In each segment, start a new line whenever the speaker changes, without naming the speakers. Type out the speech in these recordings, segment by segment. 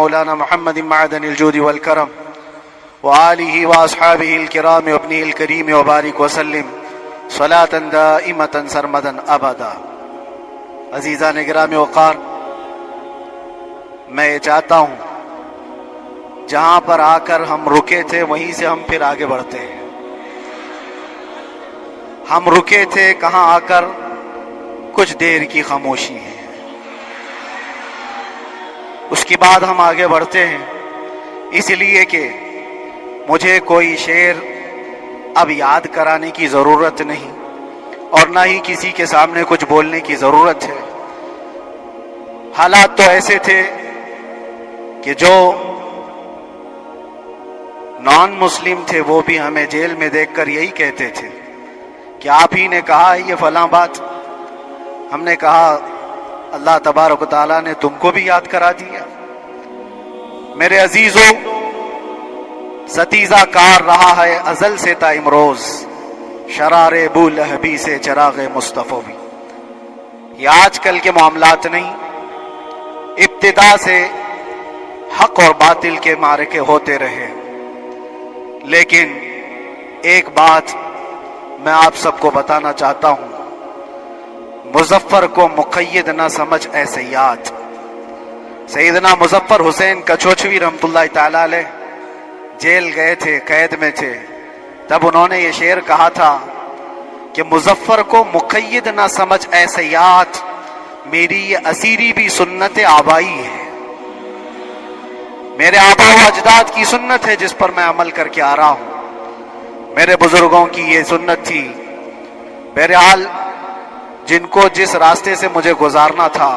مولانا محمد معدن الجود والکرم وآلہ واصحابہ الکرام وابنہ الکریم وبارک وسلم صلاۃ دائمۃ سرمدا ابدا۔ عزیزان گرامی وقار، میں یہ چاہتا ہوں جہاں پر آ کر ہم رکے تھے وہیں سے ہم پھر آگے بڑھتے ہیں۔ ہم رکے تھے کہاں آ کر؟ کچھ دیر کی خاموشی ہے، اس کے بعد ہم آگے بڑھتے ہیں، اس لیے کہ مجھے کوئی شعر اب یاد کرانے کی ضرورت نہیں اور نہ ہی کسی کے سامنے کچھ بولنے کی ضرورت ہے۔ حالات تو ایسے تھے کہ جو نان مسلم تھے وہ بھی ہمیں جیل میں دیکھ کر یہی کہتے تھے کہ آپ ہی نے کہا یہ فلاں بات۔ ہم نے کہا اللہ تبارک و تعالیٰ نے تم کو بھی یاد کرا دیا۔ میرے عزیزوں، ستیزہ کار رہا ہے ازل سے تا امروز، شرار بو لہبی سے چراغ مصطفی بھی۔ یہ آج کل کے معاملات نہیں، ابتدا سے حق اور باطل کے معرکے ہوتے رہے۔ لیکن ایک بات میں آپ سب کو بتانا چاہتا ہوں، مظفر کو مقید نہ سمجھ اے سیاد۔ سیدنا مظفر حسین کچوچوی رحمۃ اللہ تعالی علیہ جیل گئے تھے، قید میں تھے، تب انہوں نے یہ شعر کہا تھا کہ مظفر کو مقید نہ سمجھ اے سیاد، میری یہ اسیری بھی سنت آبائی ہے، میرے آبا و اجداد کی سنت ہے جس پر میں عمل کر کے آ رہا ہوں، میرے بزرگوں کی یہ سنت تھی۔ بہرحال جن کو جس راستے سے مجھے گزارنا تھا،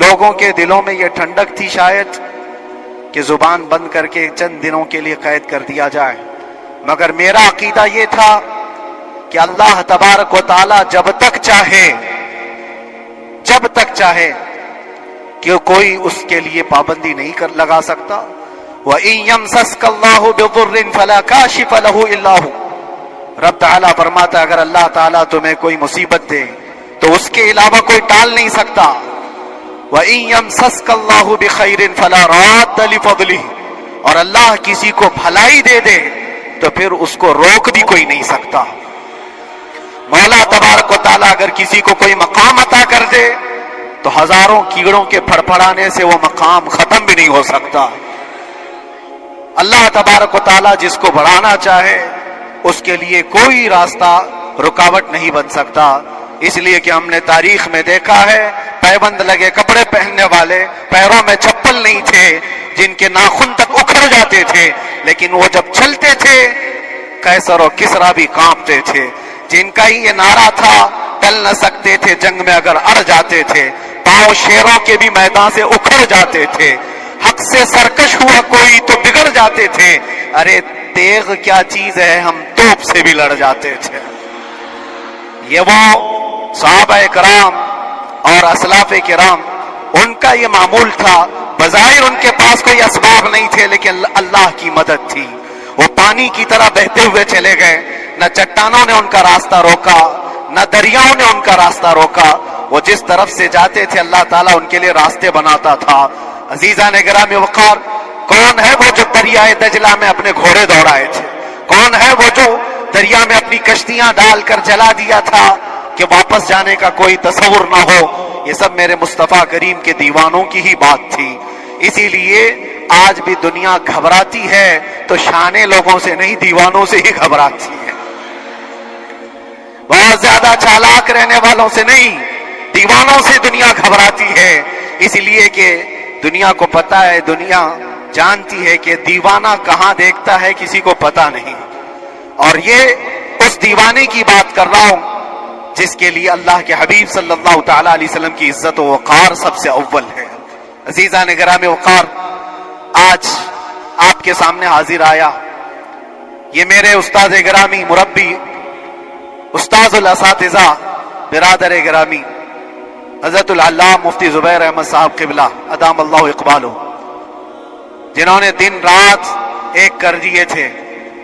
لوگوں کے دلوں میں یہ ٹھنڈک تھی شاید کہ زبان بند کر کے چند دنوں کے لیے قید کر دیا جائے، مگر میرا عقیدہ یہ تھا کہ اللہ تبارک و تعالی جب تک چاہے کہ کوئی اس کے لیے پابندی نہیں لگا سکتا۔ وَإِن يَمْسَسْكَ اللَّهُ بِضُرٍّ فَلَا كَاشِفَ لَهُ إِلَّا هُوَ۔ رب تعالیٰ فرماتا ہے اگر اللہ تعالیٰ تمہیں کوئی مصیبت دے تو اس کے علاوہ کوئی ٹال نہیں سکتا۔ وَإِن يَمْسَسْكَ اللَّهُ بِخَيْرٍ فَلَا رَادَّ لِفَضْلِهِ، اور اللہ کسی کو بھلائی دے دے تو پھر اس کو روک بھی کوئی نہیں سکتا۔ مولا تبارک و تعالیٰ اگر کسی کو کوئی مقام عطا کر دے تو ہزاروں کیڑوں کے پھڑپڑانے سے وہ مقام ختم بھی نہیں ہو سکتا۔ اللہ تبارک و تعالیٰ جس کو بڑھانا چاہے اس کے لیے کوئی راستہ رکاوٹ نہیں بن سکتا۔ اس لیے کہ ہم نے تاریخ میں دیکھا ہے پیبند لگے کپڑے پہننے والے، پیروں میں چپل نہیں تھے، جن کے ناخن تک اکھڑ جاتے تھے، لیکن وہ جب چلتے تھے قیصر و کسریٰ بھی کانپتے تھے، جن کا ہی یہ نعرہ تھا ٹل نہ سکتے تھے جنگ میں اگر اڑ جاتے تھے، پاؤں شیروں کے بھی میدان سے اکھڑ جاتے تھے، حق سے سرکش ہوا کوئی تو بگڑ جاتے تھے، ارے تیغ کیا چیز ہے ہم توپ سے بھی لڑ جاتے تھے۔ یہ وہ صحابہ کرام اور اسلاف کرام، ان کا یہ معمول تھا۔ بظاہر ان کے پاس کوئی اسباب نہیں تھے لیکن اللہ کی مدد تھی، وہ پانی کی طرح بہتے ہوئے چلے گئے، نہ چٹانوں نے ان کا راستہ روکا، نہ دریاؤں نے ان کا راستہ روکا، وہ جس طرف سے جاتے تھے اللہ تعالیٰ ان کے لیے راستے بناتا تھا۔ عزیزان گرامی وقار، کون ہے وہ جو دریائے دجلہ میں اپنے گھوڑے دوڑائے تھے؟ کون ہے وہ جو دریا میں اپنی کشتیاں ڈال کر جلا دیا تھا کہ واپس جانے کا کوئی تصور نہ ہو؟ یہ سب میرے مصطفیٰ کریم کے دیوانوں کی ہی بات تھی۔ اسی لیے آج بھی دنیا گھبراتی ہے تو شانے لوگوں سے نہیں، دیوانوں سے ہی گھبراتی ہے۔ بہت زیادہ چالاک رہنے والوں سے نہیں، دیوانوں سے دنیا گھبراتی ہے، اس لیے کہ دنیا کو پتا ہے، دنیا جانتی ہے کہ دیوانہ کہاں دیکھتا ہے کسی کو پتا نہیں۔ اور یہ اس دیوانے کی بات کر رہا ہوں جس کے لیے اللہ کے حبیب صلی اللہ تعالی علیہ وسلم کی عزت و وقار سب سے اول ہے۔ عزیزان گرامی وقار، آج آپ کے سامنے حاضر آیا، یہ میرے استاد گرامی، مربی، استاذ الاساتذہ، برادر گرامی حضرت العلامہ مفتی زبیر احمد صاحب قبلہ ادام اللہ اقبالہ، جنہوں نے دن رات ایک کر دیے تھے۔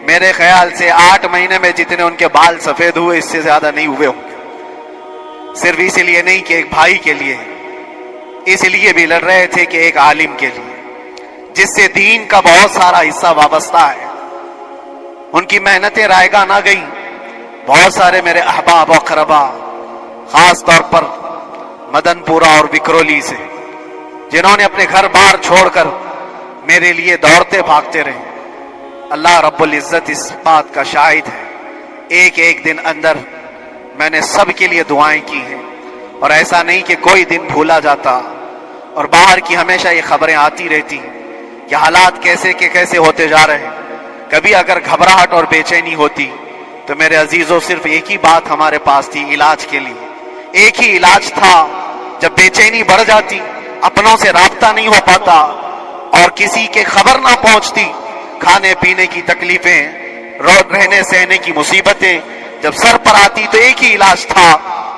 میرے خیال سے 8 مہینے میں جتنے ان کے بال سفید ہوئے اس سے زیادہ نہیں ہوئے ہوں گے، صرف اسی لیے نہیں کہ ایک بھائی کے لیے اس لیے بھی لڑ رہے تھے کہ ایک عالم کے لیے جس سے دین کا بہت سارا حصہ وابستہ ہے، ان کی محنتیں رائگاں نہ گئیں۔ بہت سارے میرے احباب و اقربا، خاص طور پر مدن پورہ اور وکرولی سے، جنہوں نے اپنے گھر بار چھوڑ کر میرے لیے دوڑتے بھاگتے رہے، اللہ رب العزت اس بات کا شاہد ہے، ایک ایک دن اندر میں نے سب کے لیے دعائیں کی ہیں، اور ایسا نہیں کہ کوئی دن بھولا جاتا، اور باہر کی ہمیشہ یہ خبریں آتی رہتی کہ حالات کیسے کے کیسے ہوتے جا رہے ہیں۔ کبھی اگر گھبراہٹ اور بے چینی ہوتی تو میرے عزیزوں صرف ایک ہی بات ہمارے پاس تھی علاج کے لیے، ایک ہی علاج تھا۔ جب بے چینی بڑھ جاتی، اپنوں سے رابطہ نہیں ہو پاتا اور کسی کے خبر نہ پہنچتی، کھانے پینے کی تکلیفیں، رہنے سہنے کی مصیبتیں جب سر پر آتی تو ایک ہی علاج تھا،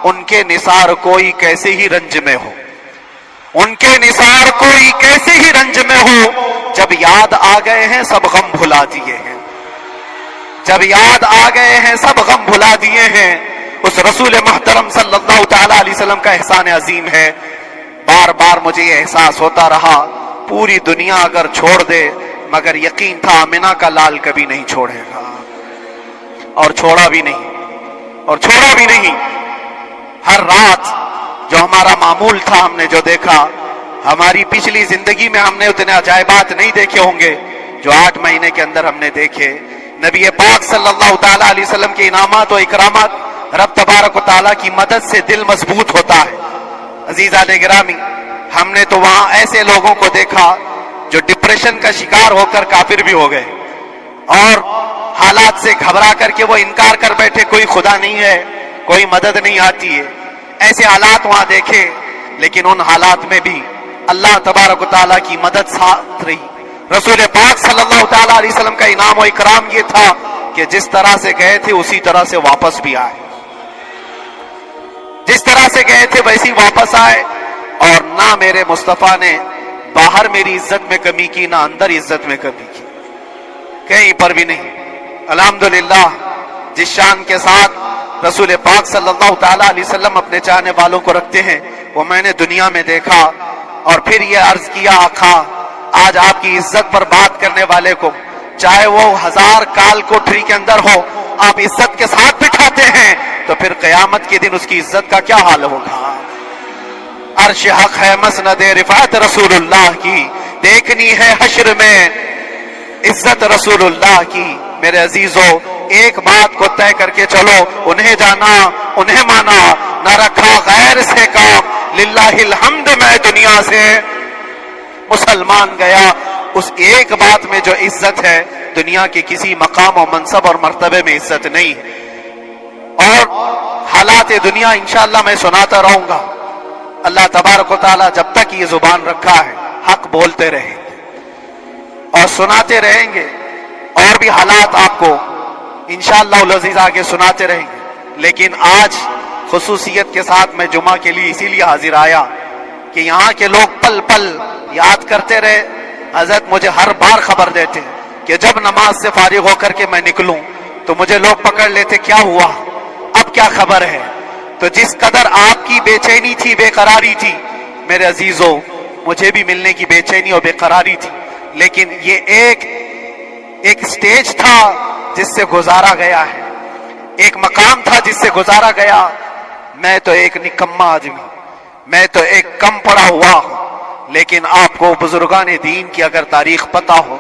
ان کے نثار کوئی کیسے ہی رنج میں ہو، ان کے نثار کوئی کیسے ہی رنج میں ہو، جب یاد آ گئے ہیں سب غم بھلا دیے ہیں، جب یاد آ گئے ہیں سب غم بھلا دیے ہیں۔ اس رسول محترم صلی اللہ تعالی علیہ وسلم کا احسان عظیم ہے، بار بار مجھے یہ احساس ہوتا رہا، پوری دنیا اگر چھوڑ دے مگر یقین تھا آمنہ کا لال کبھی نہیں چھوڑے گا، اور چھوڑا بھی نہیں، اور چھوڑا بھی نہیں۔ ہر رات جو ہمارا معمول تھا، ہم نے جو دیکھا، ہماری پچھلی زندگی میں ہم نے اتنے عجائبات نہیں دیکھے ہوں گے جو 8 مہینے کے اندر ہم نے دیکھے۔ نبی پاک صلی اللہ تعالی علیہ وسلم کے انعامات و اکرامات، رب تبارک و تعالیٰ کی مدد سے دل مضبوط ہوتا ہے۔ عزیزان گرامی، ہم نے تو وہاں ایسے لوگوں کو دیکھا جو ڈپریشن کا شکار ہو کر کافر بھی ہو گئے، اور حالات سے گھبرا کر کے وہ انکار کر بیٹھے، کوئی خدا نہیں ہے، کوئی مدد نہیں آتی ہے۔ ایسے حالات وہاں دیکھے، لیکن ان حالات میں بھی اللہ تبارک و تعالیٰ کی مدد ساتھ رہی۔ رسول پاک صلی اللہ تعالیٰ علیہ وسلم کا انعام و اکرام یہ تھا کہ جس طرح سے گئے تھے اسی طرح سے واپس بھی آئے، جس طرح سے گئے تھے ویسی واپس آئے، اور نہ میرے مصطفیٰ نے باہر میری عزت میں کمی کی، نہ اندر عزت میں کمی کی، کہیں پر بھی نہیں۔ الحمدللہ، جس شان کے ساتھ رسول پاک صلی اللہ تعالیٰ علیہ وسلم اپنے چاہنے والوں کو رکھتے ہیں، وہ میں نے دنیا میں دیکھا، اور پھر یہ عرض کیا، آقا آج آپ کی عزت پر بات کرنے والے کو چاہے وہ 1000 کال کوٹری کے اندر ہو، آپ عزت کے ساتھ بٹھاتے ہیں، تو پھر قیامت کے دن اس کی عزت کا کیا حال ہوگا؟ عرش حق ہے مسند رفعت رسول اللہ کی، دیکھنی ہے حشر میں عزت رسول اللہ کی۔ میرے عزیزو، ایک بات کو طے کر کے چلو، انہیں جانا، انہیں مانا، نہ رکھا غیر سے کام، للہ الحمد میں دنیا سے مسلمان گیا۔ اس ایک بات میں جو عزت ہے، دنیا کے کسی مقام و منصب اور مرتبے میں عزت نہیں ہے۔ اور حالات دنیا انشاءاللہ میں سناتا رہوں گا، اللہ تبارک و تعالیٰ جب تک یہ زبان رکھا ہے حق بولتے رہیں گے اور سناتے رہیں گے، اور بھی حالات آپ کو انشاءاللہ العزیز آگے سناتے رہیں گے۔ لیکن آج خصوصیت کے ساتھ میں جمعہ کے لیے اسی لیے حاضر آیا کہ یہاں کے لوگ پل پل یاد کرتے رہے۔ حضرت مجھے ہر بار خبر دیتے کہ جب نماز سے فارغ ہو کر کے میں نکلوں تو مجھے لوگ پکڑ لیتے، کیا ہوا، اب کیا خبر ہے؟ تو جس قدر آپ کی بے چینی تھی، بے قراری تھی، میرے عزیزو، مجھے بھی ملنے کی بے چینی اور بے قراری تھی، لیکن یہ ایک سٹیج تھا جس سے گزارا گیا ہے، ایک مقام تھا جس سے گزارا گیا۔ میں تو ایک نکما آدمی، میں تو ایک کم پڑا ہوا ہوں، لیکن آپ کو بزرگان دین کی اگر تاریخ پتہ ہو،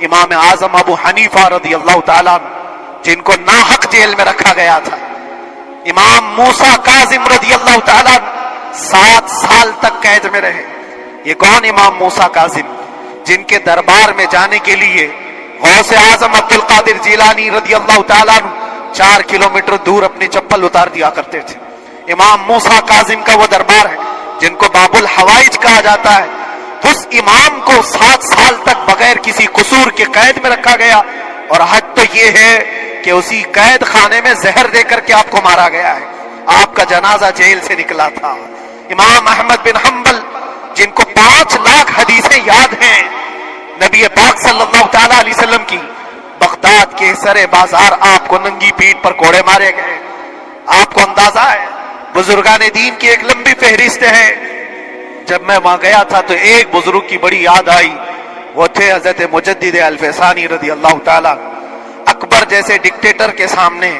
امام اعظم ابو حنیفہ رضی اللہ تعالیٰ عنہ، جن کو ناحق جیل میں رکھا گیا تھا، امام موسیٰ کاظم رضی اللہ تعالیٰ عنہ 7 سال تک قید میں رہے۔ یہ کون امام موسیٰ کاظم؟ جن کے دربار میں جانے کے لیے غوث اعظم عبد القادر جیلانی رضی اللہ تعالیٰ عنہ 4 کلومیٹر دور اپنی چپل اتار دیا کرتے تھے۔ امام موسیٰ کاظم کا وہ دربار ہے جن کو باب الحوائج کہا جاتا ہے۔ اس امام کو 7 سال تک بغیر کسی قصور کے قید میں رکھا گیا، اور حد تو یہ ہے کہ اسی قید خانے میں زہر دے کر کے آپ کو مارا گیا ہے۔ آپ کا جنازہ جیل سے نکلا تھا۔ امام احمد بن حنبل، جن کو 5 لاکھ حدیثیں یاد ہیں نبی پاک صلی اللہ تعالیٰ علیہ وسلم کی، بغداد کے سرے بازار آپ کو ننگی پیٹھ پر کوڑے مارے گئے۔ آپ کو اندازہ ہے، بزرگان دین کی ایک لمبی فہرست ہے، جب میں وہاں گیا تھا تو ایک بزرگ کی بڑی یاد آئی، وہ تھے حضرت مجدد الفسانی رضی اللہ تعالی۔ اکبر جیسے ڈکٹیٹر کے سامنے،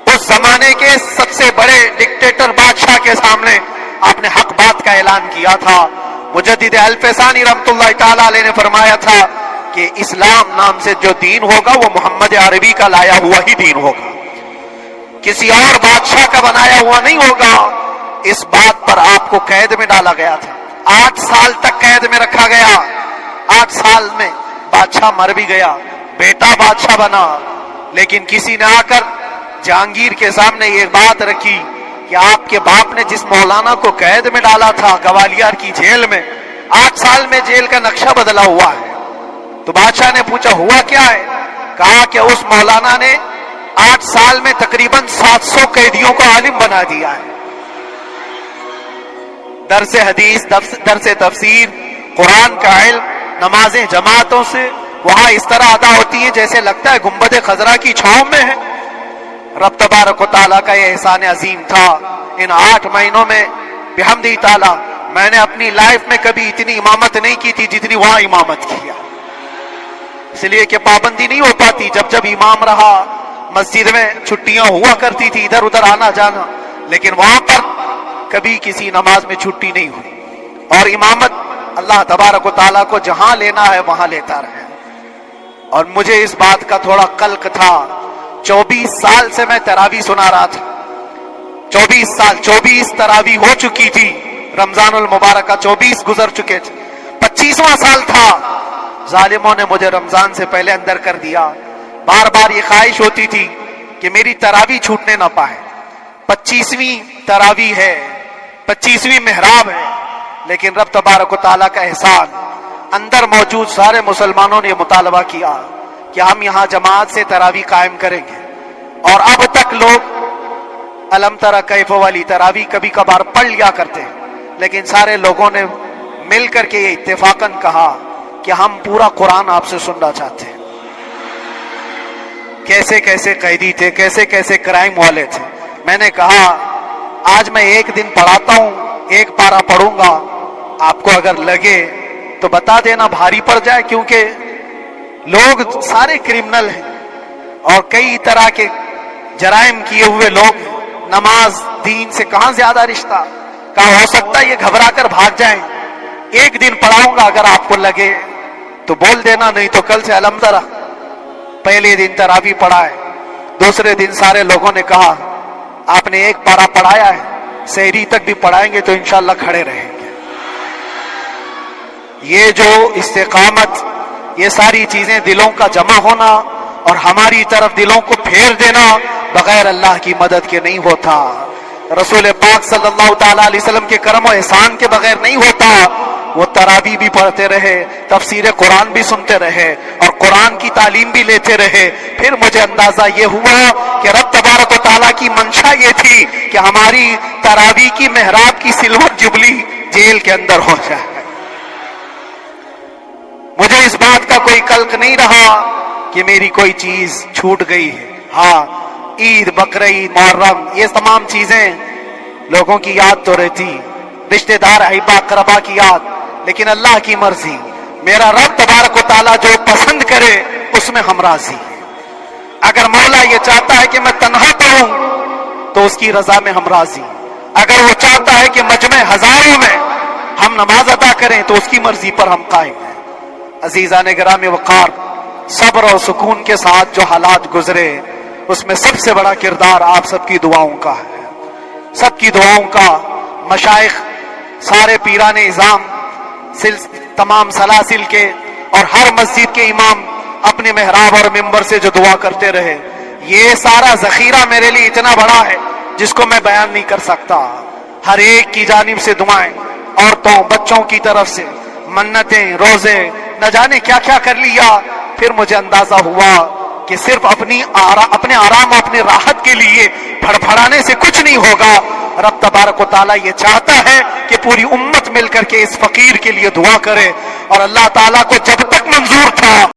اس زمانے کے سب سے بڑے ڈکٹیٹر بادشاہ کے سامنے آپ نے حق بات کا اعلان کیا تھا۔ مجدد الفسانی رحمۃ اللہ تعالی علیہ نے فرمایا تھا کہ اسلام نام سے جو دین ہوگا وہ محمد عربی کا لایا ہوا ہی دین ہوگا، کسی اور بادشاہ کا بنایا ہوا نہیں ہوگا۔ اس بات پر آپ کو قید میں ڈالا گیا تھا، 8 سال تک قید میں رکھا گیا۔ 8 سال میں بادشاہ مر بھی گیا، بیٹا بادشاہ بنا، لیکن کسی نے آ کر جہانگیر کے سامنے یہ بات رکھی کہ آپ کے باپ نے جس مولانا کو قید میں ڈالا تھا گوالیار کی جیل میں، 8 سال میں جیل کا نقشہ بدلا ہوا ہے۔ تو بادشاہ نے پوچھا ہوا کیا ہے؟ کہا کہ اس مولانا نے 8 سال میں تقریباً 700 قیدیوں کو عالم بنا دیا ہے۔ درس حدیث، درس تفسیر، قرآن کا علم، نمازیں جماعتوں سے وہاں اس طرح ادا ہوتی ہیں جیسے لگتا ہے گنبد خضرا کی چھاؤں میں ہے۔ رب تبارک و تعالیٰ کا یہ احسان عظیم تھا۔ ان 8 مہینوں میں بحمدہ تعالیٰ میں نے اپنی لائف میں کبھی اتنی امامت نہیں کی تھی جتنی وہاں امامت کیا، اس لیے کہ پابندی نہیں ہو پاتی۔ جب جب امام رہا مسجد میں چھٹیاں ہوا کرتی تھی، ادھر ادھر آنا جانا، لیکن وہاں پر کبھی کسی نماز میں چھٹی نہیں ہوئی۔ اور امامت اللہ تبارک و تعالیٰ کو جہاں لینا ہے وہاں لیتا رہے۔ اور مجھے اس بات کا تھوڑا قلق تھا، 24 سال سے میں تراویح سنا رہا تھا، 24 تراویح ہو چکی تھی، رمضان المبارکہ 24 گزر چکے تھے، 25واں سال تھا، ظالموں نے مجھے رمضان سے پہلے اندر کر دیا۔ بار بار یہ خواہش ہوتی تھی کہ میری تراویح چھوٹنے نہ پائے، 25ویں تراویح ہے، 25ویں محراب ہے، لیکن رب تبارک و تعالیٰ کا احسان، اندر موجود سارے مسلمانوں نے مطالبہ کیا کہ ہم یہاں جماعت سے تراویح قائم کریں گے۔ اور اب تک لوگ الم تری کیف والی تراویح کبھی کبھار پڑھ لیا کرتے ہیں، لیکن سارے لوگوں نے مل کر کے یہ اتفاقاً کہا کہ ہم پورا قرآن آپ سے سننا چاہتے ہیں۔ کیسے کیسے قیدی تھے، کیسے کیسے کرائم والے تھے۔ میں نے کہا آج میں ایک دن پڑھاتا ہوں، ایک پارہ پڑھوں گا، آپ کو اگر لگے تو بتا دینا، بھاری پڑ جائے، کیونکہ لوگ سارے کرمنل ہیں اور کئی طرح کے جرائم کیے ہوئے لوگ ہیں۔ نماز دین سے کہاں زیادہ رشتہ، کہاں ہو سکتا ہے یہ گھبرا کر بھاگ جائیں۔ ایک دن پڑھاؤں گا، اگر آپ کو لگے تو بول دینا، نہیں تو کل سے الحمد للہ۔ پہلے دن تراویح پڑھا ہے، دوسرے دن سارے لوگوں نے کہا آپ نے ایک پارہ پڑھایا ہے، سحری تک بھی پڑھائیں گے تو انشاءاللہ کھڑے رہیں گے۔ یہ جو استقامت، یہ ساری چیزیں دلوں کا جمع ہونا اور ہماری طرف دلوں کو پھیر دینا بغیر اللہ کی مدد کے نہیں ہوتا، رسول پاک صلی اللہ تعالی علیہ وسلم کے کرم و احسان کے بغیر نہیں ہوتا۔ وہ تراویح بھی پڑھتے رہے، تفسیر قرآن بھی سنتے رہے اور قرآن کی تعلیم بھی لیتے رہے۔ پھر مجھے اندازہ یہ ہوا کہ رب تبارک و تعالیٰ کی منشا یہ تھی کہ ہماری تراویح کی محراب کی سلور جبلی جیل کے اندر ہو جائے۔ مجھے اس بات کا کوئی قلق نہیں رہا کہ میری کوئی چیز چھوٹ گئی ہے۔ ہاں، عید، بقرعید، محرم، یہ تمام چیزیں لوگوں کی یاد تو رہتی، رشتہ دار، احباب اقربا کی یاد، لیکن اللہ کی مرضی، میرا رب تبارک و تعالیٰ جو پسند کرے اس میں ہم راضی ہیں۔ اگر مولا یہ چاہتا ہے کہ میں تنہا پڑھوں تو اس کی رضا میں ہم راضی ہیں، اگر وہ چاہتا ہے کہ مجمع ہزاروں میں ہم نماز ادا کریں تو اس کی مرضی پر ہم قائم ہیں۔ عزیزان گرامی وقار، صبر اور سکون کے ساتھ جو حالات گزرے اس میں سب سے بڑا کردار آپ سب کی دعاؤں کا ہے، سب کی دعاؤں کا۔ مشائخ، سارے پیران اعظام، تمام سلاسل کے اور ہر مسجد کے امام اپنے محراب اور منبر سے جو دعا کرتے رہے، یہ سارا ذخیرہ میرے لیے اتنا بڑا ہے جس کو میں بیان نہیں کر سکتا۔ ہر ایک کی جانب سے دعائیں، عورتوں بچوں کی طرف سے منتیں، روزے، نہ جانے کیا کیا کر لیا۔ پھر مجھے اندازہ ہوا کہ صرف اپنے آرام اور اپنے راحت کے لیے پھڑپھڑانے سے کچھ نہیں ہوگا۔ رب تبارک و تعالیٰ یہ چاہتا ہے کہ پوری امت مل کر کے اس فقیر کے لیے دعا کرے، اور اللہ تعالیٰ کو جب تک منظور تھا